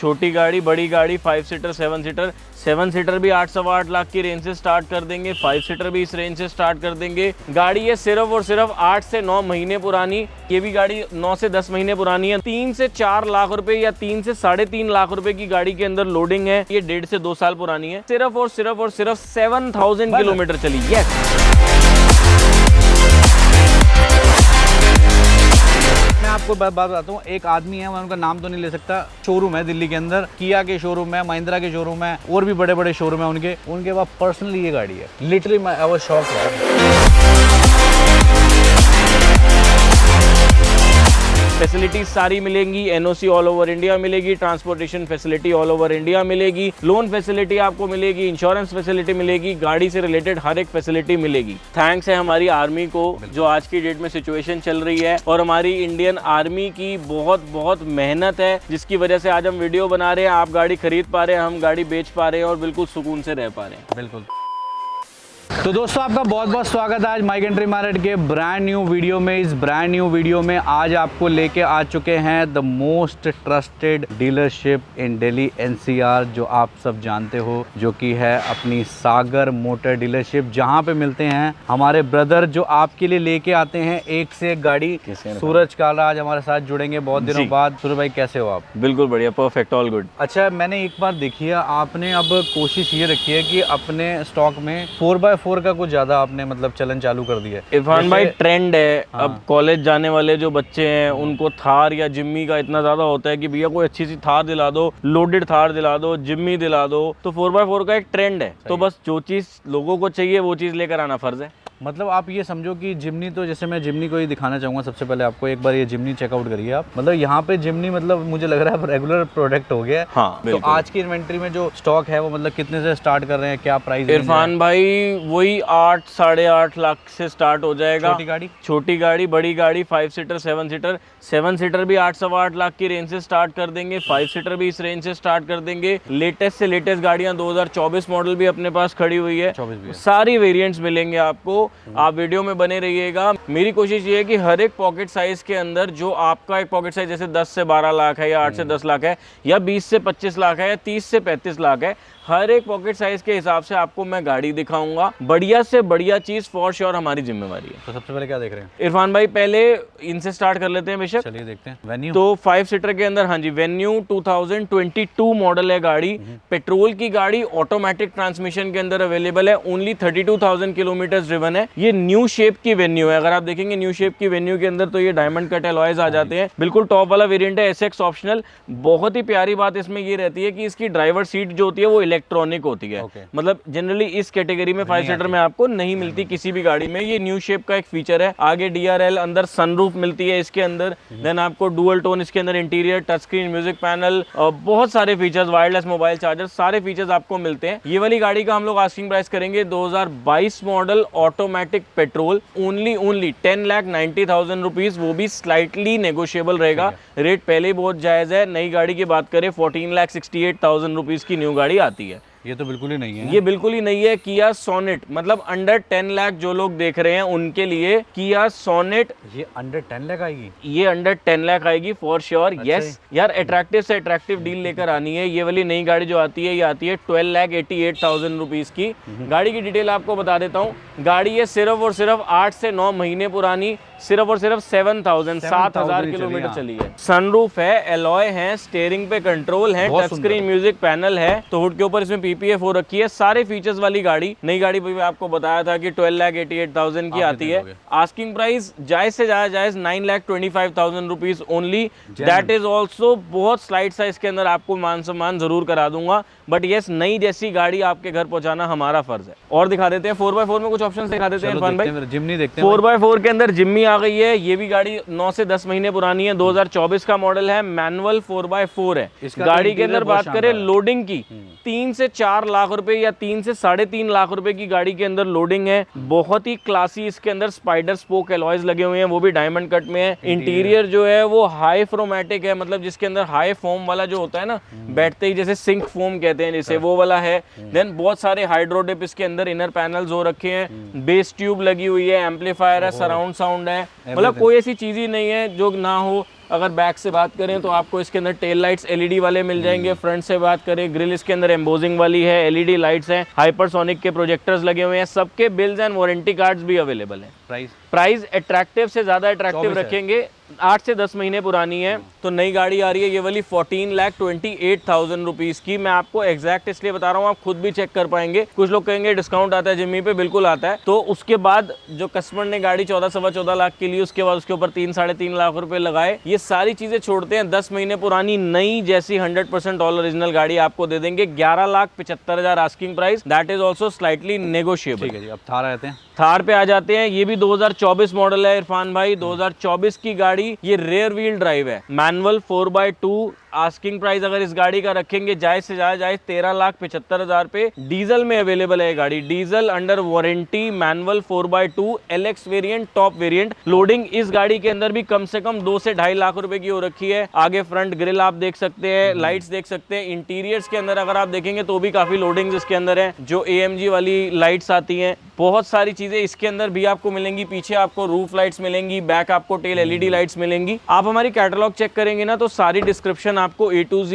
छोटी गाड़ी, बड़ी गाड़ी, 5 सीटर, 7 सीटर। 7 सीटर भी 8 सवा 8 लाख की रेंज से स्टार्ट कर देंगे, 5 सीटर भी इस रेंज से स्टार्ट कर देंगे। गाड़ी ये सिर्फ और सिर्फ 8 से 9 महीने पुरानी, ये भी गाड़ी 9 से 10 महीने पुरानी है। 3 से 4 लाख रुपए या 3 से 3.5 लाख रुपए की गाड़ी के अंदर लोडिंग है। ये 1.5 से 2 साल पुरानी है। सिर्फ और सिर्फ 7000 किलोमीटर चली। यस, मैं आपको बात बताता हूँ। एक आदमी है, मैं उनका नाम तो नहीं ले सकता, शोरूम है दिल्ली के अंदर, किया के शोरूम है, महिंद्रा के शोरूम है, और भी बड़े बड़े शोरूम है उनके पास पर्सनली ये गाड़ी है। लिटरली आई वाज शॉक्ड यार। फैसिलिटीज सारी मिलेंगी, एनओसी ऑल ओवर इंडिया मिलेगी, transportation facility all over India मिलेगी, लोन फैसिलिटी आपको मिलेगी, इंश्योरेंस फैसिलिटी मिलेगी, गाड़ी से रिलेटेड हर एक फैसिलिटी मिलेगी। थैंक्स है हमारी आर्मी को, जो आज की डेट में सिचुएशन चल रही है, और हमारी इंडियन आर्मी की बहुत बहुत मेहनत है, जिसकी वजह से आज हम वीडियो बना रहे हैं, आप गाड़ी खरीद पा रहे हैं, हम गाड़ी बेच पा रहे हैं और बिल्कुल सुकून से रह पा रहे हैं। बिल्कुल। तो दोस्तों आपका बहुत बहुत स्वागत है आज माई कंट्री मार्केट के ब्रांड न्यू वीडियो में। इस ब्रांड न्यू वीडियो में आज आपको लेके आ चुके हैं the most trusted dealership in Delhi NCR, जो आप सब जानते हो, जो कि है अपनी सागर मोटर डीलरशिप, जहां पे मिलते हैं हमारे ब्रदर जो आपके लिए लेके आते हैं एक से एक गाड़ी। सूरज काला आज हमारे साथ जुड़ेंगे बहुत दिनों बाद। सूरज भाई कैसे हो आप? बिल्कुल बढ़िया, परफेक्ट, ऑल गुड। अच्छा, मैंने एक बार देखी है, आपने अब कोशिश ये रखी है कि अपने स्टॉक में 4x4 का कुछ ज्यादा आपने मतलब चलन चालू कर दिया है। इरफान भाई ट्रेंड है। हाँ। अब कॉलेज जाने वाले जो बच्चे हैं उनको थार या जिम्मी का इतना ज्यादा होता है कि भैया कोई अच्छी सी थार दिला दो, लोडेड थार दिला दो, जिम्मी दिला दो। तो 4x4 का एक ट्रेंड है, तो बस जो चीज लोगों को चाहिए वो चीज लेकर आना फर्ज है। मतलब आप ये समझो कि जिमनी, तो जैसे मैं जिमनी को ही दिखाना चाहूँगा सबसे पहले आपको। एक बार ये जिमनी चेकआउट करिए आप। मतलब यहाँ पे जिमनी मतलब मुझे लग रहा है रेगुलर प्रोडक्ट हो गया है। हाँ, तो आज की इन्वेंट्री में जो स्टॉक है वो मतलब कितने से स्टार्ट कर रहे हैं, क्या प्राइस? इरफान भाई वही 8 साढ़े 8 लाख से स्टार्ट हो जाएगा। छोटी गाड़ी, बड़ी गाड़ी, 5 सीटर, 7 सीटर। 7 सीटर भी 8 सवा 8 लाख की रेंज से स्टार्ट कर देंगे, 5 सीटर भी इस रेंज से स्टार्ट कर देंगे। लेटेस्ट से लेटेस्ट गाड़ियां 2024 मॉडल भी अपने पास खड़ी हुई है। सारी वेरिएंट्स मिलेंगे आपको। आप वीडियो में बने रहिएगा। मेरी कोशिश ये है कि हर एक पॉकेट साइज के अंदर, जो आपका एक पॉकेट साइज जैसे 10 से 12 लाख है, या 8 से 10 लाख है, या 20 से 25 लाख है, या 30 से 35 लाख है, हर एक पॉकेट साइज के हिसाब से आपको मैं गाड़ी दिखाऊंगा। बढ़िया से बढ़िया चीज फॉर श्योर हमारी जिम्मेवारी है। तो सबसे पहले क्या देख रहे हैं इरफान भाई? पहले इनसे स्टार्ट कर लेते हैं बेशक। चलिए देखते हैं। वेन्यू तो 5 सीटर के अंदर, हाँ जी, वेन्यू 2022 मॉडल है गाड़ी। पेट्रोल की गाड़ी, ऑटोमेटिक ट्रांसमिशन के अंदर अवेलेबल है। ओनली 32,000 किलोमीटर ड्रिवन है। ये न्यू शेप की वेन्यू है। अगर आप देखेंगे न्यू शेप की वेन्यू के अंदर तो ये डायमंड कट एलॉयज आ जाते हैं। बिल्कुल टॉप वाला वेरिएंट है, एसएक्स ऑप्शनल। बहुत ही प्यारी बात इसमें ये रहती है कि इसकी ड्राइवर सीट जो होती है वो इलेक्ट्रॉनिक होती है। मतलब जनरली इस कैटेगरी में 5 सीटर में आपको नहीं मिलती किसी भी गाड़ी में। ये न्यू शेप का एक फीचर है। आगे DRL, अंदर सनरूफ मिलती है इसके अंदर। देन आपको डुअल टोन इसके अंदर interior, touch screen, music panel, बहुत सारे फीचर्स, वायरलेस मोबाइल चार्जर, सारे फीचर्स आपको मिलते हैं। ये वाली गाड़ी का हम लोग आस्किंग प्राइस करेंगे 2022 model automatic petrol, only 10,90,000 rupees, वो भी स्लाइटली नेगोशिएबल रहेगा। रेट पहले ही बहुत जायज है। नई गाड़ी की बात करें 14,68,000 रुपीज की न्यू गाड़ी आती है। ये तो बिल्कुल ही नहीं है। ये बिल्कुल ही नहीं है। किया सोनेट, मतलब अंडर 10 लाख जो लोग देख रहे हैं उनके लिए किया सोनेट। ये अंडर 10 लाख आएगी? ये अंडर 10 लाख आएगी फॉर श्योर। यस यार, अट्रैक्टिव से अट्रैक्टिव डील लेकर आनी है। ये वाली नई गाड़ी जो आती है, ये आती है 12,88,000 रुपीज की। गाड़ी की डिटेल आपको बता देता हूँ। गाड़ी है सिर्फ और सिर्फ 8 से 9 महीने पुरानी, सिर्फ और सिर्फ 7,000 किलोमीटर चली है। सनरूफ है, एलॉय है, स्टीयरिंग पे कंट्रोल है, टच स्क्रीन, म्यूजिक पैनल है। तो हुड के ऊपर इसमें PPF हो रखी है। सारे फीचर्स वाली गाड़ी। नई गाड़ी भी आपको बताया था कि 12,88,000 की आती है। आस्किंग प्राइस जायज से ज्यादा जायज 9,25,000 rupees only. That is also बहुत स्लाइड साइज के अंदर आपको मान सम्मान जरूर करा दूंगा। बट यस, नई जैसी गाड़ी आपके घर पहुंचाना हमारा फर्ज है। और दिखा देते हैं 4x4 में कुछ ऑप्शन दिखा देते हैं इरफान भाई। जिम्नी देखते हैं। 4x4 के अंदर जिम्मी आ गई है। ये भी गाड़ी 9 से 10 महीने पुरानी है। 2024 का मॉडल है। मैनुअल 4x4 है। गाड़ी के अंदर बात करें लोडिंग की, 3 से 4 लाख रुपए या 3 से 3.5 लाख रुपए की गाड़ी के अंदर लोडिंग है। बहुत ही क्लासी इसके अंदर स्पाइडर स्पोक एलॉयज लगे हुए हैं, वो भी डायमंड कट में है। इंटीरियर जो है वो हाई फ्रोमैटिक है, मतलब जिसके अंदर हाई फोम वाला जो होता है ना, बैठते ही जैसे सिंक फोम कहते हैं जिसे, वो वाला है। देन बहुत सारे हाइड्रोडिप इसके अंदर इनर पैनल्स हो रखे हैं। बेस ट्यूब लगी हुई है, एम्पलीफायर है, सराउंड साउंड है। मतलब कोई ऐसी चीज ही नहीं है जो ना हो। अगर बैक से बात करें तो आपको इसके अंदर टेल लाइट्स एलईडी वाले मिल जाएंगे। फ्रंट से बात करें, ग्रिल इसके अंदर एम्बोजिंग वाली है, एलईडी लाइट्स हैं, हाइपरसोनिक के प्रोजेक्टर्स लगे हुए हैं, सबके बिल्स एंड वारंटी कार्ड्स भी अवेलेबल हैं। प्राइस अट्रैक्टिव से ज्यादा अट्रैक्टिव रखेंगे। 8 से 10 महीने पुरानी है। तो नई गाड़ी आ रही है ये वाली 14,28,000 रुपीज की। मैं आपको एग्जैक्ट इसलिए बता रहा हूँ, आप खुद भी चेक कर पाएंगे। कुछ लोग कहेंगे डिस्काउंट आता है जिम्मी पे, बिल्कुल आता है। तो उसके बाद जो कस्टमर ने गाड़ी 14-14.25 लाख की ली, उसके बाद उसके ऊपर 3-3.5 लाख रुपए लगाए, ये सारी चीजें छोड़ते हैं। 10 महीने पुरानी नई जैसी 100% ऑल ओरिजिनल गाड़ी आपको दे देंगे। 11,75,000 asking price, that is also slightly negotiable. ठीक है जी, अब थार आते हैं। थार पे आ जाते हैं। ये भी 2024 मॉडल है इरफान भाई, 2024 की गाड़ी। ये रेयर व्हील ड्राइव है, मैनुअल 4x2। आस्किंग प्राइस अगर इस गाड़ी का रखेंगे जायज से जायज 13,75,000 पे। डीजल में अवेलेबल है ये गाड़ी, diesel under warranty, manual 4x2, LX variant, top variant. Loading इस गाड़ी के अंदर भी कम से कम 2 से 2.5 लाख रुपए की हो रखी है। आगे फ्रंट ग्रिल आप देख सकते हैं, लाइट्स देख सकते हैं। इंटीरियर्स के अंदर अगर आप देखेंगे तो भी काफी लोडिंग्स इसके अंदर है, जो AMG वाली लाइट्स आती हैं। बहुत सारी चीजें इसके अंदर भी आपको मिलेंगी। पीछे आपको रूफ लाइट्स मिलेंगी, बैक आपको टेल LED लाइट्स मिलेंगी। आप हमारी कैटलॉग चेक करेंगे ना तो सारी डिस्क्रिप्शन आपको A to Z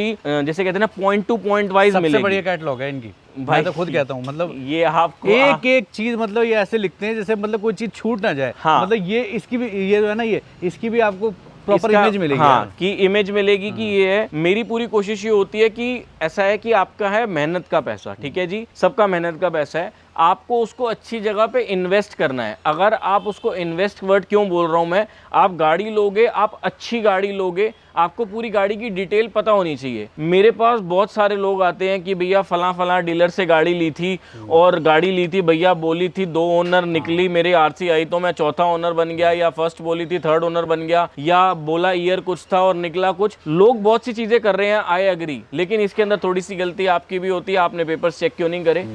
जैसे कहते हैं ना पॉइंट टू पॉइंट वाइज मिलेगी। सबसे बढ़िया कैटलॉग है इनकी, मैं तो खुद कहता हूँ। मतलब ये आपको एक चीज, मतलब ये ऐसे लिखते हैं जैसे मतलब कोई चीज छूट ना जाए। हाँ। मतलब ये इसकी भी, ये जो है ना, ये इसकी भी आपको प्रॉपर इमेज मिलेगी। हाँ, कि इमेज मिलेगी कि ये है। मेरी पूरी कोशिश ये होती है कि ऐसा है कि आपका है मेहनत का पैसा, ठीक है जी, सबका मेहनत का पैसा है, आपको उसको अच्छी जगह पे इन्वेस्ट करना है। अगर आप उसको इन्वेस्ट वर्ड क्यों बोल रहा हूं मैं, आप गाड़ी लोगे, आप अच्छी गाड़ी लोगे, आपको पूरी गाड़ी की डिटेल पता होनी चाहिए। मेरे पास बहुत सारे लोग आते हैं कि भैया फला डीलर से गाड़ी ली थी और गाड़ी ली थी भैया, बोली थी 2 ओनर निकली, मेरे RC आई तो मैं 4था ओनर बन गया, या फर्स्ट बोली थी 3rd ओनर बन गया, या बोला ईयर कुछ था और निकला कुछ। लोग बहुत सी चीजें कर रहे हैं, आई एग्री, लेकिन इसके अंदर थोड़ी सी गलती आपकी भी होती है। आपने पेपर्स चेक क्यों नहीं करे?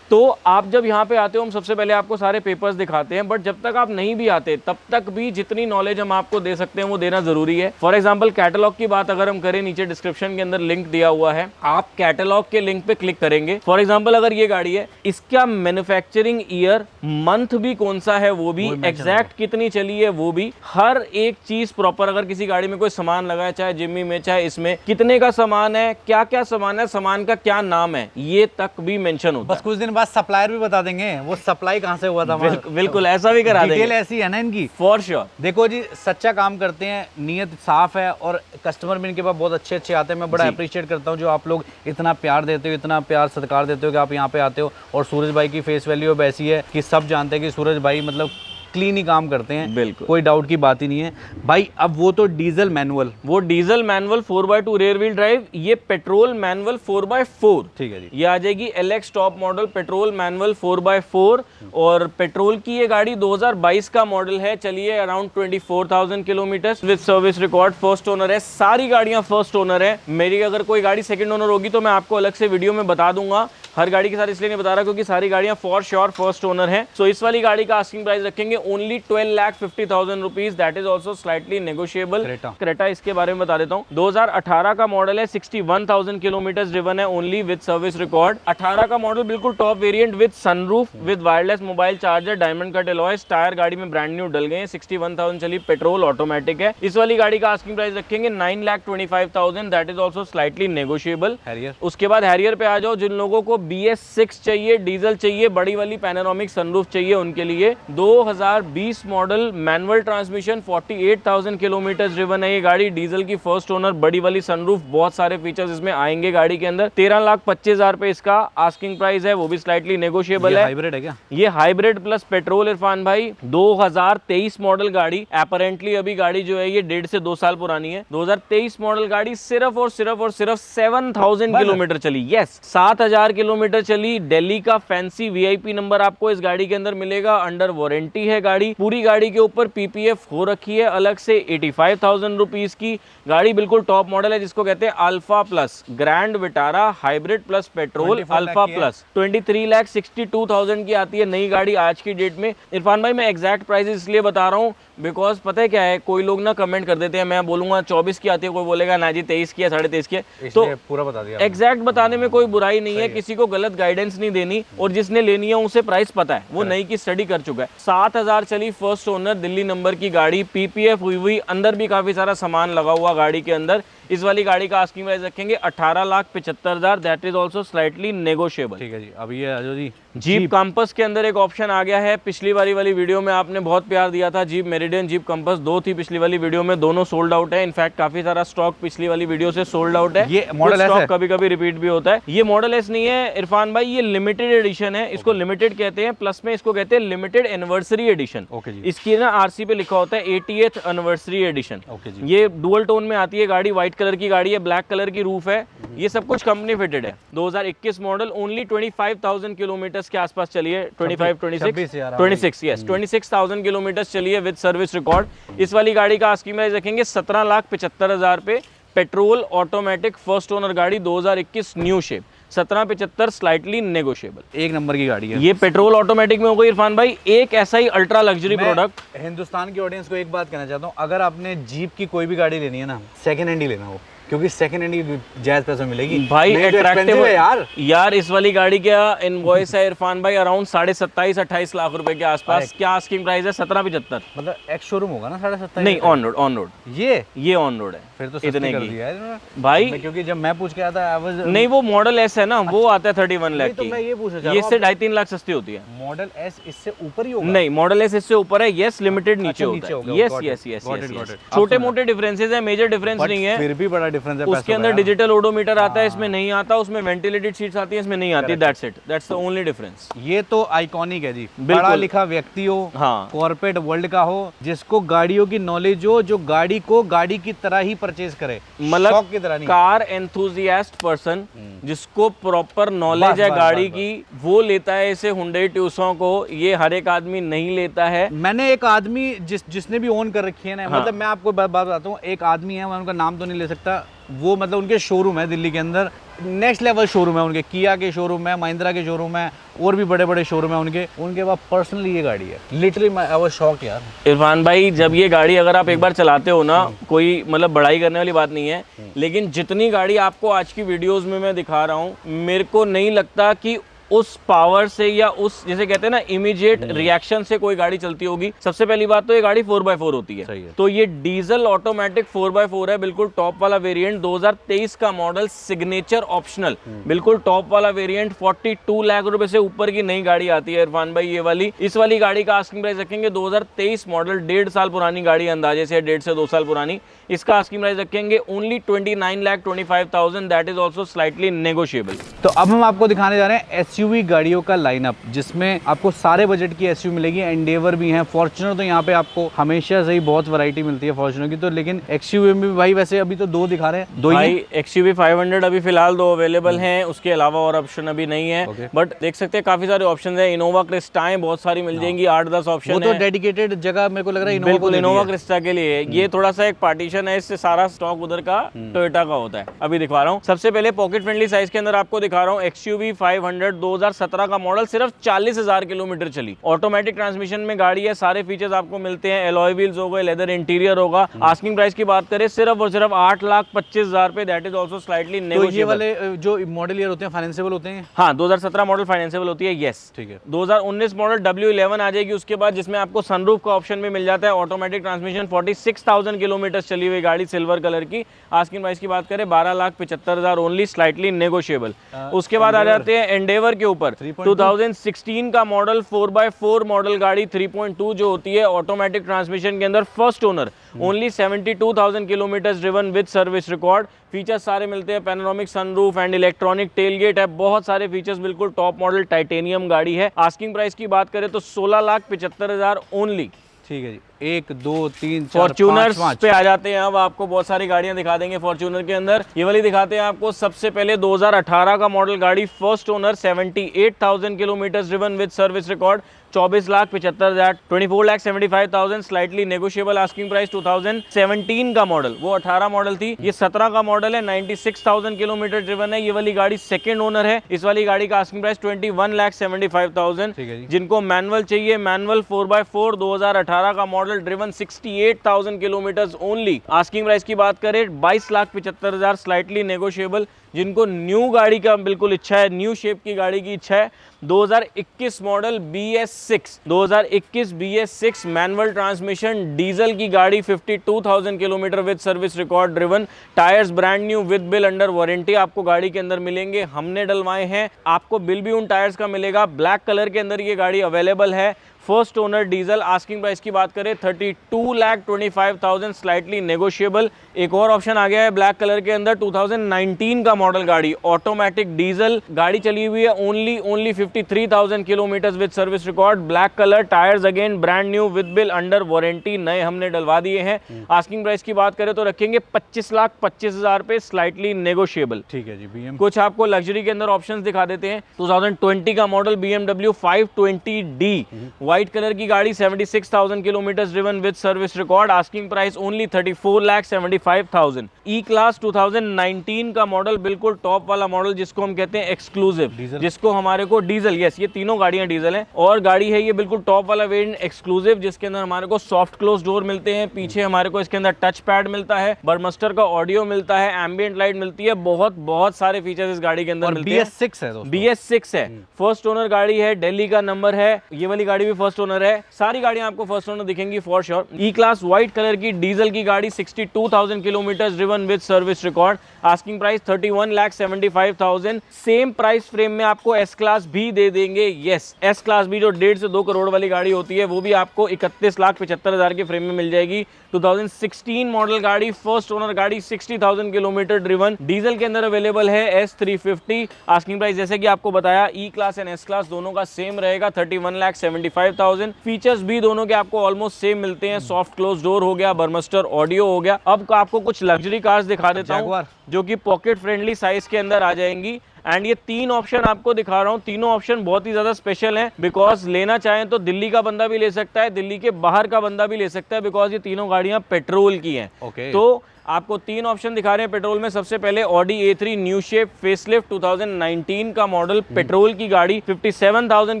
तो आप जब यहाँ पे आते हो, हम सबसे पहले आपको सारे पेपर्स दिखाते हैं, बट जब तक आप नहीं भी आते तब तक भी जितनी नॉलेज हम आपको दे सकते हैं वो देना जरूरी है। फॉर एग्जांपल कैटलॉग की बात अगर हम करें, नीचे डिस्क्रिप्शन के अंदर लिंक दिया हुआ है, आप कैटलॉग के लिंक पे क्लिक करेंगे। फॉर एग्जांपल अगर ये गाड़ी है, इसका मैन्युफैक्चरिंग ईयर, मंथ भी कौन सा है वो भी, एग्जैक्ट कितनी चली है वो भी, हर एक चीज प्रॉपर। अगर किसी गाड़ी में कोई सामान लगा है, चाहे जिम्मी में चाहे इसमें, कितने का सामान है, क्या क्या सामान है, सामान का क्या नाम है, ये तक भी मेंशन होता है। बस कुछ दिन बाद सप्लायर भी बता देंगे वो सप्लाई कहाँ से हुआ था। बिल्कुल ऐसा भी करा देंगे, डिटेल ऐसी है ना इनकी, फॉर श्योर। देखो जी, सच्चा काम करते हैं, नीयत साफ है, और कस्टमर भी इनके पास बहुत अच्छे आते हैं। मैं बड़ा अप्रिशिएट करता हूँ जो आप लोग इतना प्यार देते हो, इतना प्यार सत्कार देते हो कि आप यहाँ पे आते हो। और सूरज भाई की फेस वैल्यू अब ऐसी है कि सब जानते हैं कि सूरज भाई मतलब क्लीन ही काम करते हैं, बिल्कुल कोई डाउट की बात ही नहीं है भाई। अब वो तो डीजल मैनुअल, वो diesel manual 4x2 rear wheel drive, ये पेट्रोल मैनुअल 4x4, ठीक है जी। ये आ जाएगी LX top model petrol manual 4x4। और पेट्रोल की ये गाड़ी 2022 का मॉडल है, चलिए around 24,000 kilometre with service record, first owner है। सारी गाड़ियां फर्स्ट ओनर है। मेरी अगर कोई गाड़ी सेकंड ओनर होगी तो मैं आपको अलग से वीडियो में बता दूंगा। हर गाड़ी के साथ इसलिए नहीं बता रहा क्योंकि सारी गाड़ियां फॉर श्योर फर्स्ट ओनर है। सो इस वाली गाड़ी का आस्किंग प्राइस रखेंगे only 12,50,000 rupees, that is also slightly negotiable. Creta इसके बारे में बता देता हूँ, 2018 का मॉडल है, 61,000 किलोमीटर ड्रिवन है ओनली विद सर्विस रिकॉर्ड। 18 का मॉडल, बिल्कुल top variant with sunroof, with wireless mobile charger, diamond cut alloys, tyre गाड़ी में ब्रांड न्यू डल गए हैं। 61,000 चली, पेट्रोल ऑटोमेटिक है। इस वाली गाड़ी का आस्किंग प्राइस रखेंगे 9,25,000, that is also slightly negotiable. उसके बाद हैरियर पे आ जाओ। जिन लोगों को BS6 चाहिए, डीजल चाहिए, बड़ी वाली पैनोरामिक सनरूफ चाहिए, उनके लिए 2020 model manual transmission, 48,000 kilometre driven है ये गाड़ी, डीजल की फर्स्ट ओनर, बड़ी वाली सनरूफ, बहुत सारे फीचर्स इसमें आएंगे गाड़ी के अंदर। 13,25,000 पे इसका आस्किंग प्राइस है, वो भी स्लाइटली नेगोशिएबल है। हाइब्रिड है क्या? ये हाइब्रिड प्लस पेट्रोल इरफान भाई, 2023 मॉडल गाड़ी। अपरेंटली अभी गाड़ी जो है ये 1.5 से 2 साल पुरानी है। 2023 मॉडल गाड़ी, सिर्फ और सिर्फ 7,000 किलोमीटर चली। यस, 7,000 किलोमीटर चली। दिल्ली का फैंसी VIP नंबर आपको इस गाड़ी के अंदर मिलेगा। अंडर वारंटी है गाड़ी। पूरी गाड़ी के ऊपर PPF हो रखी है अलग से 85,000 रुपीज की। गाड़ी बिल्कुल टॉप मॉडल है, जिसको कहते हैं alpha plus, grand Vitara hybrid plus petrol alpha plus. 23,62,000 की आती है नई गाड़ी आज की डेट में। इरफान भाई मैं एग्जैक्ट प्राइस इसलिए बता रहा हूँ बिकॉज पता है क्या है, कोई लोग ना कमेंट कर देते हैं, मैं बोलूंगा 24 की आती है, कोई बोलेगा ना जी 23 की है, 23.5 की है, तो पूरा बता दिया एग्जैक्ट बताने में कोई बुराई नहीं है, किसी को गलत गाइडेंस नहीं देनी, और जिसने लेनी है उसे प्राइस पता है, वो नई की स्टडी कर चुका है। 7,000 चली, फर्स्ट ओनर, दिल्ली नंबर की गाड़ी, पीपीएफ हुई हुई, अंदर भी काफी सारा सामान लगा हुआ गाड़ी के अंदर। इस वाली गाड़ी का आस्किंग प्राइस रखेंगे 18,75,000, that is also slightly negotiable. ठीक है जी। अब ये जो जी जीप कंपस के अंदर एक ऑप्शन आ गया है। पिछली वाली वीडियो में आपने बहुत प्यार दिया था, जीप मेरिडियन, जीप कंपस, दो थी पिछली वाली वीडियो में, दोनों सोल्ड आउट है। इनफैक्ट काफी सारा स्टॉक पिछली वाली वीडियो से सोल्ड आउट है। ये मॉडल स्टॉक कभी कभी रिपीट भी होता है। ये मॉडल एस नहीं है इरफान भाई, ये लिमिटेड एडिशन है, इसको लिमिटेड कहते हैं, प्लस में इसको कहते हैं लिमिटेड एनिवर्सरी एडिशन। ओके जी। इसकी ना आरसी पे लिखा होता है 80th एनिवर्सरी एडिशन। ओके जी। ये डुअल टोन में आती है गाड़ी, व्हाइट कलर की गाड़ी है, ब्लैक कलर की रूफ है, ये सब कुछ कंपनी फिटेड है। 2021 मॉडल, ओनली 25,000 किलोमीटर के आसपास चली है। 26 यस, 26,000 किलोमीटर चली है विद सर्विस रिकॉर्ड। इस वाली गाड़ी का आस्किंग प्राइस रखेंगे 17,75,000 पे। पेट्रोल ऑटोमेटिक फर्स्ट ओनर गाड़ी, 2021 न्यू शेप, 17,75,000 स्लाइटली नेगोशिएबल। एक नंबर की गाड़ी है ये पेट्रोल ऑटोमेटिक में हो गई इरफान भाई। एक ऐसा ही अल्ट्रा लग्जरी प्रोडक्ट, हिंदुस्तान की ऑडियंस को एक बात कहना चाहता हूँ, अगर आपने जीप की कोई भी गाड़ी लेनी है ना, सेकंड हैंड ही लेना हो, क्योंकि सेकंड हैंड ही जायज पैसों में मिलेगी भाई। अट्रैक्टिव है यार इस वाली गाड़ी का इनवॉइस है इरफान भाई अराउंड 27.5-28 लाख रुपए के आसपास। क्या आस्किंग प्राइस है? 17,75,000। मतलब एक्स शोरूम होगा ना 27.5? नहीं, ऑन रोड ये ऑन रोड है। फिर तो इतने कर दिया है भाई, क्योंकि जब मैं पूछ के आया था नहीं, वो मॉडल एस है ना, वो आता है 31 लाख तो की। मैं ये पूछ रहा ये इससे 2.5-3 लाख सस्ती होती है। मॉडल एस इससे ऊपर ही होगा? नहीं, मॉडल एस इससे ऊपर है। यस, लिमिटेड नीचे होता है। यस, छोटे मोटे डिफरेंसेस है, मेजर डिफरेंस नहीं है। फिर भी बड़ा डिफरेंस है। उसके अंदर डिजिटल ओडोमीटर आता है, इसमें नहीं आता। उसमें वेंटिलेटेड सीट्स आती है, इसमें नहीं आती। That's it, that's the only difference. ये तो आइकॉनिक है जी। पढ़ा लिखा व्यक्ति हो, हाँ, कॉर्पोरेट वर्ल्ड का हो, जिसको गाड़ियों की नॉलेज हो, जो गाड़ी को गाड़ी की तरह ही परचेज करे, मतलब की तरह नहीं। कार एंथुजियास्ट पर्सन जिसको प्रॉपर नॉलेज है गाड़ी की, वो लेता है इसे हुंडई ट्यूसॉन को। ये हर एक आदमी नहीं लेता है। मैंने एक आदमी जिसने भी ओन कर रखी है ना, मतलब मैं आपको बात बताता हूँ, एक आदमी है, मैं उनका नाम तो नहीं ले सकता, वो मतलब उनके शोरूम है दिल्ली के अंदर, नेक्स्ट लेवल शोरूम है उनके, किया के शोरूम है, महिंद्रा के शोरूम है, और भी बड़े बड़े शोरूम है उनके पास पर्सनली ये गाड़ी है। लिटरली आई वाज शॉक्ड यार। इरफान भाई, जब ये गाड़ी अगर आप एक बार चलाते हो ना, कोई मतलब बड़ाई करने वाली बात नहीं है, लेकिन जितनी गाड़ी आपको आज की वीडियोस में मैं दिखा रहा हूँ, मेरे को नहीं लगता कि उस पावर से या उस, जैसे कहते हैं ना, इमीडिएट रिएक्शन से कोई गाड़ी चलती होगी। सबसे पहली बात तो ये गाड़ी 4x4 होती है। तो ये डीजल ऑटोमेटिक 4x4 है, बिल्कुल टॉप वाला वेरिएंट, 2023 का मॉडल, सिग्नेचर ऑप्शनल, बिल्कुल टॉप वाला वेरिएंट। 42 लाख रुपए से ऊपर की नई गाड़ी आती है इरफान भाई ये वाली। इस वाली गाड़ी का आस्किंग प्राइस रखेंगे 2023 मॉडल, 1.5 साल पुरानी गाड़ी, अंदाजे से 1.5 से 2 साल पुरानी। इसका आस्किंग प्राइस रखेंगे only 29,25,000, that is also slightly negotiable. तो अब हम आपको दिखाने जा रहे हैं एसयूवी गाड़ियों का लाइनअप, जिसमें आपको सारे बजट की एसयूवी मिलेगी। एंडेवर भी है, फॉर्च्यूनर तो यहाँ पे आपको हमेशा से ही बहुत वैरायटी मिलती है फॉर्च्यूनर की, तो लेकिन एक्सयूवी में भी भाई वैसे अभी तो 2 दिखा रहे हैं, 2 भाई। एक्सयूवी 500 अभी फिलहाल 2 अवेलेबल हैं, उसके अलावा और ऑप्शन अभी नहीं है, बट देख सकते हैं काफी सारे ऑप्शन है। इनोवा क्रिस्टाएं बहुत सारी मिल जाएंगी, 8-10 ऑप्शन है। वो तो डेडिकेटेड जगह मेरे को लग रहा है बिल्कुल इनोवा क्रिस्टा के लिए। ये थोड़ा सा एक पार्टीशन है, इससे सारा स्टॉक उधर का टोयोटा का होता है। अभी दिखा रहा हूँ, सबसे पहले पॉकेट फ्रेंडली साइज के अंदर आपको दिखा रहा हूँ एक्सयूवी 500, 2017 का मॉडल, सिर्फ 40,000 किलोमीटर चली। ऑटोमेटिक ट्रांसमिशन में गाड़ी है, सारे फीचर्स आपको मिलते हैं, एलॉय व्हील्स हो गए, लेदर इंटीरियर होगा। आस्किंग प्राइस की बात करें सिर्फ और सिर्फ 8,25,000 पे, that is also slightly negotiable. ये वाले जो मॉडल ईयर होते हैं फाइनेंसिबल होते हैं? हाँ, 2017 मॉडल फाइनेंसिबल होती है, यस। ठीक है। 2019 मॉडल W11 आ जाएगी उसके बाद, जिसमें आपको सनरूफ का ऑप्शन भी मिल जाता है। ऑटोमेटिक ट्रांसमिशन, 46,000 किलोमीटर चली हुई गाड़ी, सिल्वर कलर की। आस्किंग प्राइस की बात करें 12,75,000 ओनली, स्लाइटली नेगोशिएबल। उसके बाद आ जाते हैं एंडेवर के ऊपर, 2016 का मॉडल, 4x4 मॉडल गाड़ी, 3.2 जो होती है, ऑटोमेटिक ट्रांसमिशन के अंदर, first owner, only 72,000 kilometre driven with service record. Features सारे मिलते हैं, panoramic sunroof and electronic tailgate है, बहुत सारे फीचर्स, बिल्कुल टॉप मॉडल टाइटेनियम गाड़ी है। आस्किंग प्राइस की बात करें तो 16,75,000 ओनली। ठीक है जी। 1 2 3 4 फॉर्च्यूनर्स 5 पे आ जाते हैं। अब आपको बहुत सारी गाड़ियां दिखा देंगे फॉर्च्यूनर के अंदर। ये वाली दिखाते हैं आपको। सबसे पहले 2018 का मॉडल गाड़ी, first owner, 78,000 kilometre driven with service record, 24,75,000, 24,75,000 slightly negotiable. Asking price 2017 का मॉडल, वो 18 मॉडल थी, ये 17 का मॉडल है, 96,000 किलोमीटर ड्रिवन है। ये वाली गाड़ी सेकंड ओनर है। इस वाली गाड़ी का आस्किंग प्राइस 21,75,000। जिनको मैनुअल चाहिए, मैनुअल 4x4 2018 का model, model driven 68,000 kilometres only. Asking price की बात करें 22,75,000, स्लाइटली नेगोशिएबल। जिनको न्यू गाड़ी का बिल्कुल इच्छा है, न्यू शेप की गाड़ी की इच्छा है, 2021 model BS6, 2021 BS6 manual transmission diesel की गाड़ी, 52,000 kilometre with service record driven, tyres brand new with bill under warranty आपको गाड़ी के अंदर मिलेंगे। हमने डलवाए हैं, आपको बिल भी उन टायर्स का मिलेगा। ब्लैक कलर के अंदर ये गाड़ी अवेलेबल है, first owner diesel. Asking price की बात करें 32,25,000, स्लाइटली नेगोशिएबल। एक और ऑप्शन आ गया है ब्लैक कलर के अंदर, 2019 का मॉडल गाड़ी, ऑटोमेटिक डीजल गाड़ी चली हुई है, only 53,000 kilometre with service record, black colour, tyres again brand new with bill under warranty, नए हमने डलवा दिए हैं। आस्किंग प्राइस की बात करें तो रखेंगे 25,25,000 पे, स्लाइटली नेगोशिएबल। ठीक है जी। BM कुछ आपको लग्जरी के अंदर ऑप्शंस दिखा देते हैं। 2020 का model BMW 520D, white colour की गाड़ी, 76,000 kilometre driven with service record. Asking price only 34,75,000। E class 2019 का मॉडल, बिल्कुल टॉप वाला मॉडल जिसको हम कहते हैं एक्सक्लूसिव, जिसको हमारे को डीजल, यस ये तीनों गाड़ियां डीजल हैं, और गाड़ी है ये बिल्कुल टॉप वाला वेरिएंट एक्सक्लूसिव, जिसके अंदर हमारे को सॉफ्ट क्लोज डोर मिलते हैं, पीछे हमारे को इसके अंदर टच पैड मिलता है, बर्मस्टर का ऑडियो मिलता है, एम्बियंट लाइट मिलती है, बहुत सारे फीचर्स इस गाड़ी के अंदर मिलते हैं। BS6 है दोस्तों, BS6 है, फर्स्ट ओनर गाड़ी है, दिल्ली का नंबर है, ये वाली गाड़ी भी फर्स्ट ओनर है, सारी गाड़ियां आपको फर्स्ट ओनर दिखेंगी for sure. E class white colour की डीजल की गाड़ी, 62,000 kilometre driven with service record. Asking price 31,75,000। Same price frame में आपको एस क्लास भी दे देंगे, यस एस क्लास भी जो 1.5 से 2 करोड़ वाली गाड़ी होती है, वो भी आपको 31,75,000 के फ्रेम में मिल जाएगी। 2016 मॉडल गाड़ी, फर्स्ट ओनर गाड़ी, 60,000 किलोमीटर ड्रिवन, डीजल के अंदर अवेलेबल है S350। आस्किंग प्राइस जैसे कि आपको बताया ई क्लास एंड एस क्लास दोनों का सेम रहेगा, 31,75,000। फीचर्स भी दोनों के आपको ऑलमोस्ट सेम मिलते हैं, सॉफ्ट क्लोज डोर हो गया, बर्मस्टर ऑडियो हो गया। अब आपको कुछ लग्जरी कार्स दिखा देता हूं जो कि पॉकेट फ्रेंडली साइज के अंदर आ जाएंगी। एंड ये 3 ऑप्शन आपको दिखा रहा हूँ, तीनों ऑप्शन बहुत ही ज्यादा स्पेशल हैं, बिकॉज लेना चाहें तो दिल्ली का बंदा भी ले सकता है, दिल्ली के बाहर का बंदा भी ले सकता है, बिकॉज ये तीनों गाड़ियां पेट्रोल की हैं। तो आपको 3 ऑप्शन दिखा रहे हैं पेट्रोल में। सबसे पहले Audi A3 new shape facelift 2019 का मॉडल, पेट्रोल की गाड़ी, 57,000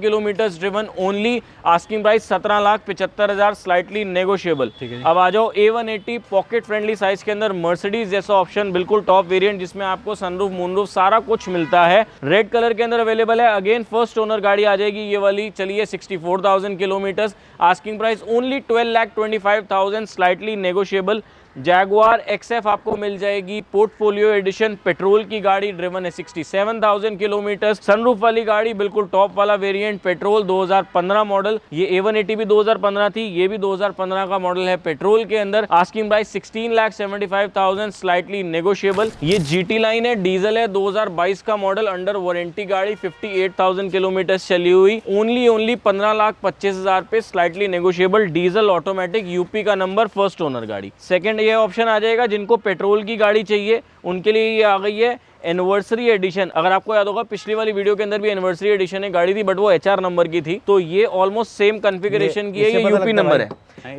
kilometre driven only. Asking price 17,75,000, slightly negotiable. अब आ जाओ A180 पॉकेट फ्रेंडली साइज के अंदर, मर्सिडीज जैसा ऑप्शन, बिल्कुल टॉप वेरिएंट जिसमें आपको सनरूफ मूनरूफ सारा कुछ मिलता है, रेड कलर के अंदर अवेलेबल है। अगेन फर्स्ट ओनर गाड़ी आ जाएगी ये वाली, चलिए 64,000 kilometre. Asking price only 12,25,000, slightly negotiable. Jaguar XF आपको मिल जाएगी, पोर्टफोलियो एडिशन, पेट्रोल की गाड़ी, ड्रिवन है 67,000 किलोमीटर, सनरूफ वाली गाड़ी, बिल्कुल टॉप वाला वेरिएंट, पेट्रोल, 2015 मॉडल। ये A180 भी 2015 थी, ये भी 2015 का मॉडल है पेट्रोल के अंदर। Asking price 16,75,000, slightly negotiable. ये GT लाइन है, डीजल है, 2022 का मॉडल, अंडर वारंटी गाड़ी, 58,000 किलोमीटर चली हुई, ओनली 15,25,000 पे, slightly negotiable, diesel automatic, UP का नंबर, फर्स्ट ओनर गाड़ी। सेकंड ये ऑप्शन आ जाएगा जिनको पेट्रोल की गाड़ी चाहिए, उनके लिए ये आ गई है एनिवर्सरी एडिशन। अगर आपको याद होगा पिछली वाली वीडियो के अंदर भी एनिवर्सरी एडिशन है गाड़ी थी, बट वो HR नंबर की थी, तो ये ऑलमोस्ट सेम कॉन्फ़िगरेशन की है, ये यूपी नंबर है।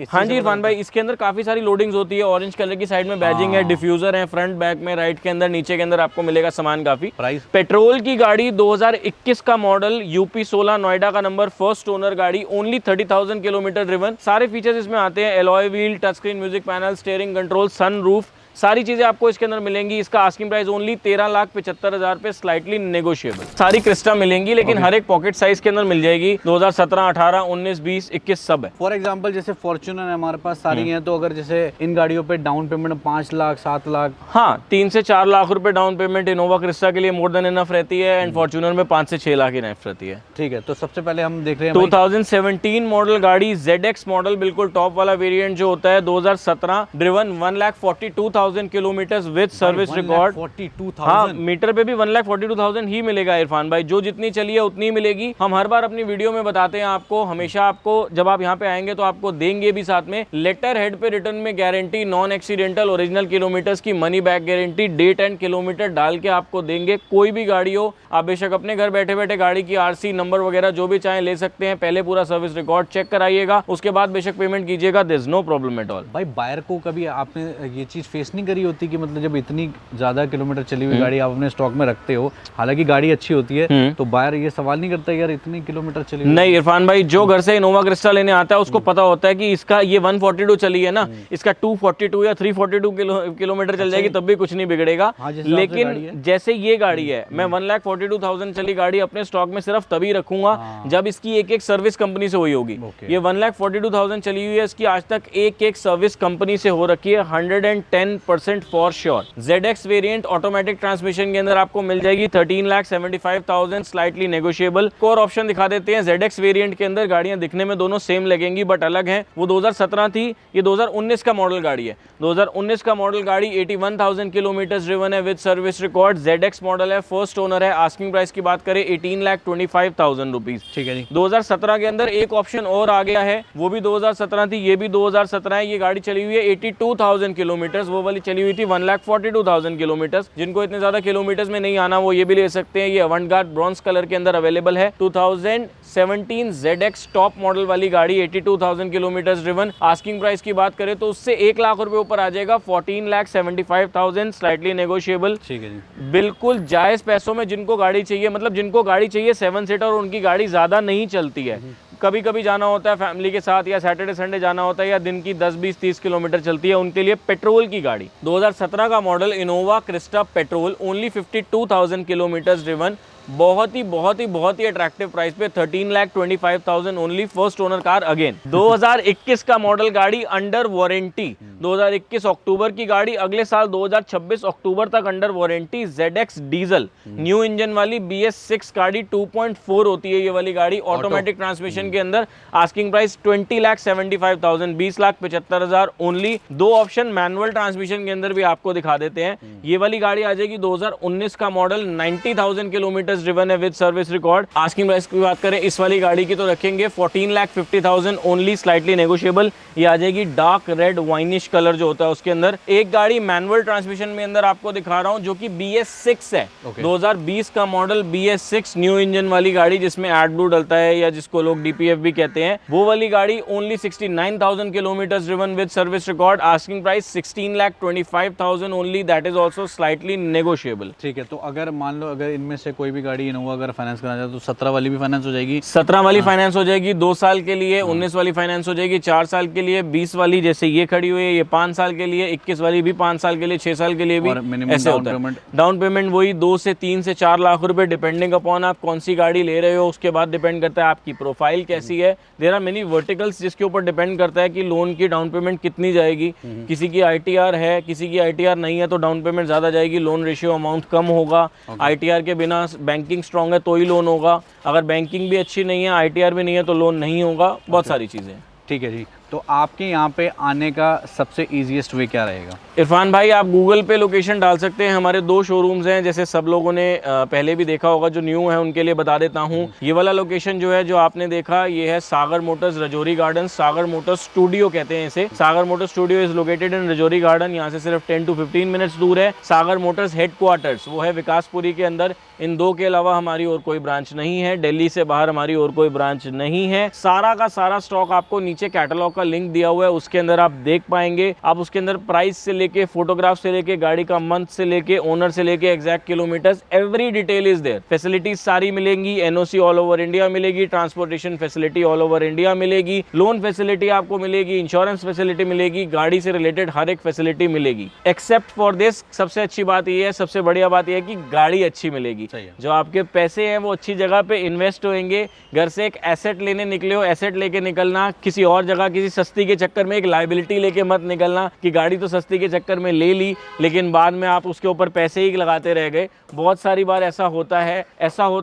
हाँ जी इरफान भाई, इसके अंदर काफी सारी लोडिंग्स होती है, ऑरेंज कलर की साइड में बैजिंग है, डिफ्यूजर है, फ्रंट बैक में, राइट के अंदर, नीचे के अंदर आपको मिलेगा सामान काफी। प्राइस पेट्रोल की गाड़ी 2021 का मॉडल, यूपी 16, नोएडा का नंबर, फर्स्ट ओनर गाड़ी, ओनली 30,000 किलोमीटर ड्रिवन। सारे फीचर्स इसमें आते हैं, alloy wheel, touch screen music panel, steering control, sunroof, सारी चीजें आपको इसके अंदर मिलेंगी। इसका आस्किंग प्राइस ओनली 13,75,000 पे, स्लाइटली नेगोशिएबल। सारी क्रिस्टा मिलेंगी, लेकिन हर एक पॉकेट साइज के अंदर मिल जाएगी। 2017, 18, 19, 20, 21 सब है। फॉर एग्जांपल जैसे फॉर्च्यूनर है हमारे पास सारी हैं, तो अगर जैसे इन गाड़ियों पे डाउन पेमेंट 5 लाख 7 लाख, हाँ 3 से 4 लाख रुपए डाउन पेमेंट इनोवा क्रिस्टा के लिए मोर देन इनफ रहती है, एंड फॉर्च्यूनर में 5 से 6 लाख इनफ रहती है। ठीक है, तो सबसे पहले हम देख रहे हैं 2017 मॉडल गाड़ी, ZX मॉडल, बिल्कुल टॉप वाला वेरिएंट जो होता है, 2017 driven, 1,42,000 kilometre with service record. 42,000, हाँ मीटर पे भी 1,42,000 ही मिलेगा इरफान भाई, जो जितनी चली है उतनी मिलेगी। हम हर बार अपनी वीडियो में बताते हैं आपको, हमेशा आपको जब आप यहाँ पे आएंगे तो आपको देंगे भी साथ में लेटर हेड पे रिटर्न में guarantee, non accidental, original kilometres की money back guarantee, date and kilometre डाल के आपको देंगे। कोई भी गाड़ी हो, आप बेशक अपने घर बैठे बैठे गाड़ी की RC नंबर वगैरह जो भी चाहे ले सकते हैं। पहले पूरा सर्विस रिकॉर्ड चेक कराइएगा, उसके बाद बेशक पेमेंट कीजिएगा, there is no problem at all. भाई बायर को कभी आपने ये चीज फेस नहीं करी होती कि मतलब जब इतनी ज़्यादा किलोमीटर चली हुई गाड़ी आप अपने स्टॉक में रखते हो, हालांकि गाड़ी अच्छी होती है, तो बायर ये सवाल नहीं करता यार इतनी किलोमीटर चली हुई? नहीं इरफान भाई, जो घर से इनोवा क्रिस्टा लेने आता है उसको पता होता है कि इसका ये 142 चली है ना, इसका 242 या 342 किलोमीटर चल जाएगी तब भी कुछ नहीं बिगड़ेगा। लेकिन जैसे ये गाड़ी है, मैं 1,42,000 चली गाड़ी अपने स्टॉक में सिर्फ तभी रखूंगा जब इसकी एक एक सर्विस कंपनी से हुई होगी। ये 1,42,000 चली हुई है, इसकी आज तक एक एक सर्विस कंपनी से हो रखी है 110% for sure. ZX variant automatic transmission के अंदर आपको मिल जाएगी 13,75,000 स्लाइटली नेगोशिएबल। कोर ऑप्शन दिखा देते हैं। ZX वेरिएंट के अंदर गाड़ियां दिखने में दोनों सेम लगेंगी बट अलग हैं। वो 2017 थी, ये 2019 का मॉडल गाड़ी है। 2019 का मॉडल गाड़ी 81,000 किलोमीटर ड्रिवन है with service record. ZX model है, फर्स्ट ओनर है। आस्किंग प्राइस की बात करें 18,25,000 रुपीज। ठीक है जी। 2017 के अंदर एक ऑप्शन और आ गया है, वो भी 2017 थी, ये भी 2017 है। ये गाड़ी चली हुई है 82,000 किलोमीटर, वो वाली चली हुई थी 1,42,000 किलोमीटर। जिनको इतने ज्यादा किलोमीटर में नहीं आना वो ये भी ले सकते हैं। ये अवंटगार्ड ब्रॉन्ज कलर के अंदर अवेलेबल है। 2017 ZX टॉप मॉडल वाली गाड़ी 82,000 किलोमीटर ड्रिवन। आस्किंग प्राइस की बात करें तो उससे 1 लाख रुपए ऊपर आ जाएगा, 14,75,000 स्लाइटली नेगोशिएबल। ठीक है जी। बिल्कुल जायज पैसों में जिनको गाड़ी चाहिए, मतलब जिनको गाड़ी चाहिए 7 सीटर और उनकी गाड़ी ज्यादा नहीं चलती है, कभी कभी जाना होता है फैमिली के साथ या सैटरडे संडे जाना होता है या दिन की 10, 20, 30 किलोमीटर चलती है, उनके लिए पेट्रोल की गाड़ी 2017 का model Innova Crysta petrol, only 52,000 kilometre driven. बहुत ही अट्रैक्टिव प्राइस पे 13,25,000 only, first owner car again. 2021 का मॉडल गाड़ी अंडर वारंटी, 2021 अक्टूबर की गाड़ी, अगले साल 2026 अक्टूबर तक under warranty. ZX diesel new engine वाली BS6 गाड़ी 2.4 होती है ये वाली गाड़ी, ऑटोमेटिक ट्रांसमिशन के अंदर। Asking price 20,75,000, 20,75,000 only. दो ऑप्शन मैनुअल ट्रांसमिशन के अंदर भी आपको दिखा देते हैं। ये वाली गाड़ी आ जाएगी 2019 का मॉडल, 90,000 किलोमीटर ड्रिवन है with service record. Asking price की बात करें इस वाली गाड़ी की तो रखेंगे 14,50,000 ओनली, स्लाइटली नेगोशिएबल। ये आ जाएगी डार्क रेड वाइनिश कलर जो होता है उसके अंदर। एक गाड़ी मैनुअल ट्रांसमिशन में अंदर आपको दिखा रहा हूं जो कि BS6 है। 2020 का मॉडल BS6 न्यू इंजन वाली गाड़ी जिसमें एड ब्लू डलता है या जिसको लोग DPF भी कहते हैं, वो वाली गाड़ी only 69,000 kilometre driven with service record. Asking price 16,25,000 only, that is also slightly negotiable. ठीक है, तो अगर मान लो अगर इनमें से कोई भी गाड़ी इनोवा अगर फाइनेंस कराना चाहे तो 17 वाली भी फाइनेंस हो जाएगी? 17 वाली फाइनेंस हो जाएगी 2 साल के लिए, 19 वाली फाइनेंस हो जाएगी 4 साल के लिए, 20 वाली जैसे ये खड़ी हुई है ये 5 साल के लिए, 21 वाली भी 5 साल के लिए, 6 साल के लिए भी ऐसे होता है। डाउन पेमेंट वही 2 से 3 से 4 लाख रुपए, डिपेंडिंग अपॉन आप कौन सी गाड़ी ले रहे हो उसके बाद डिपेंड करता है आपकी प्रोफाइल कैसी है। देयर आर मेनी वर्टिकल्स जिसके ऊपर डिपेंड करता है कि लोन की डाउन पेमेंट कितनी जाएगी। किसी की ITR है, किसी की ITR नहीं है तो डाउन पेमेंट ज्यादा जाएगी, लोन रेशियो अमाउंट कम होगा। ITR के बिना बैंकिंग स्ट्रांग है तो ही लोन होगा, अगर बैंकिंग भी अच्छी नहीं है, ITR भी नहीं है तो लोन नहीं होगा। बहुत सारी चीजें। ठीक है जी। तो आपके यहाँ पे आने का सबसे इजीएस्ट वे क्या रहेगा? इरफान भाई आप गूगल पे लोकेशन डाल सकते हैं। हमारे 2 शोरूम्स हैं, जैसे सब लोगों ने पहले भी देखा होगा, जो न्यू है उनके लिए बता देता हूँ। ये वाला लोकेशन जो है जो आपने देखा ये है Sagar Motors Rajouri Garden, Sagar Motors Studio कहते हैं इसे। Sagar Motors Studio is located in Rajouri Garden, यहाँ से सिर्फ 10 to 15 मिनट्स दूर है। सागर मोटर्स हेडक्वार्टर्स वो है विकासपुरी के अंदर। इन 2 के अलावा हमारी और कोई ब्रांच नहीं है, दिल्ली से बाहर हमारी और कोई ब्रांच नहीं है। सारा का सारा स्टॉक आपको नीचे कैटलॉग का लिंक दिया हुआ है, उसके अंदर आप देख पाएंगे। आप उसके अंदर प्राइस से लेके, फोटोग्राफ से लेके, गाड़ी का मंथ से लेके, ओनर से लेके, exact kilometres, every detail is there. Facilities सारी मिलेंगी, NOC ऑल ओवर इंडिया मिलेगी, transportation facility all over India मिलेगी, लोन फैसिलिटी आपको मिलेगी, इंश्योरेंस फैसिलिटी मिलेगी, गाड़ी से रिलेटेड हर एक फैसिलिटी मिलेगी। एक्सेप्ट फॉर दिस सबसे अच्छी बात ये है, सबसे बढ़िया बात ये है कि गाड़ी अच्छी मिलेगी। जो आपके पैसे हैं वो अच्छी जगह पे इन्वेस्ट होंगे। घर से एक एसेट लेने निकले हो, एसेट लेके निकलना, किसी और जगह किसी सस्ती के चक्कर में एक लायबिलिटी लेके मत निकलना कि गाड़ी तो सस्ती के चक्कर में ले ली लेकिन बाद में आप उसके ऊपर पैसे ही लगाते रह गए। बहुत सारी बार ऐसा होता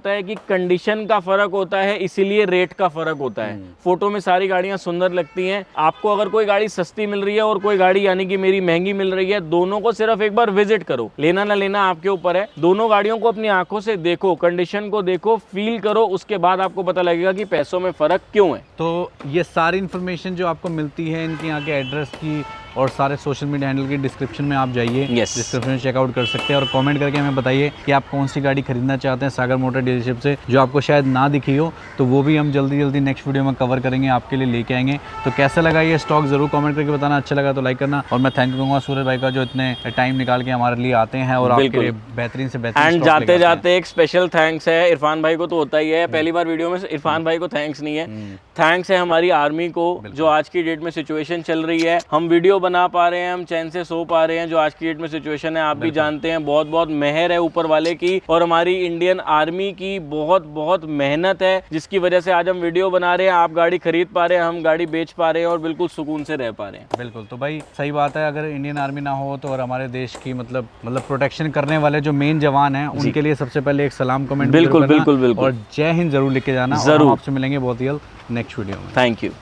है कि कंडीशन का फर्क होता है, इसीलिए रेट का फर्क होता है। फोटो में सारी गाड़ियां सुंदर लगती हैं, आपको अगर कोई गाड़ी सस्ती मिल रही है और कोई गाड़ी यानी कि मेरी महंगी मिल रही है, दोनों को सिर्फ एक बार विजिट करो, लेना ना लेना आपके ऊपर है। दोनों गाड़ियों को अपनी आंखों से देखो, कंडीशन को देखो, फील करो, उसके बाद आपको पता लगेगा कि पैसों में फर्क क्यों है। तो ये सारी इन्फॉर्मेशन जो आपको मिलती है इनके यहाँ के एड्रेस की और सारे सोशल मीडिया हैंडल की डिस्क्रिप्शन में आप जाइए, Yes. डिस्क्रिप्शन में चेकआउट कर सकते हैं और कमेंट करके हमें बताइए कि आप कौन सी गाड़ी खरीदना चाहते हैं सागर मोटर डीलरशिप से, जो आपको शायद ना दिखी हो, तो वो भी हम जल्दी नेक्स्ट वीडियो में कवर करेंगे, आपके लिए लेके आएंगे। तो कैसा लगा ये स्टॉक ज़रूर कमेंट करके बताना, अच्छा लगा तो लाइक करना। और मैं थैंक करूँगा सूरज भाई का जो इतने टाइम निकाल के हमारे लिए आते हैं और आपके लिए बेहतरीन से बेहतरीन एंड stock लेके जाते आते हैं। जाते एक स्पेशल थैंक्स है इरफान भाई को, तो होता ही है, पहली बार वीडियो में इरफान भाई को थैंक्स नहीं है, थैंक्स है हमारी आर्मी को, जो आज की डेट में सिचुएशन चल रही है, हम वीडियो बना पा रहे हैं, हम चैन से सो पा रहे हैं, जो आज की डेट में सिचुएशन है आप भी जानते हैं, बहुत बहुत मेहर है ऊपर वाले की और हमारी इंडियन आर्मी की बहुत बहुत मेहनत है, जिसकी वजह से आज हम वीडियो बना रहे हैं, आप गाड़ी खरीद पा रहे हैं, हम गाड़ी बेच पा रहे हैं और बिल्कुल सुकून से रह पा रहे हैं। बिल्कुल, तो भाई सही बात है, अगर इंडियन आर्मी ना हो तो और हमारे देश की मतलब प्रोटेक्शन करने वाले जो मेन जवान हैं उनके लिए सबसे पहले एक सलाम कमेंट बिल्कुल जरूर करना बिल्कुल बिल्कुल और जय हिंद जरूर लिख के जाना। और जरूर। हम आपसे मिलेंगे बहुत ही जल्द नेक्स्ट वीडियो में। Thank you.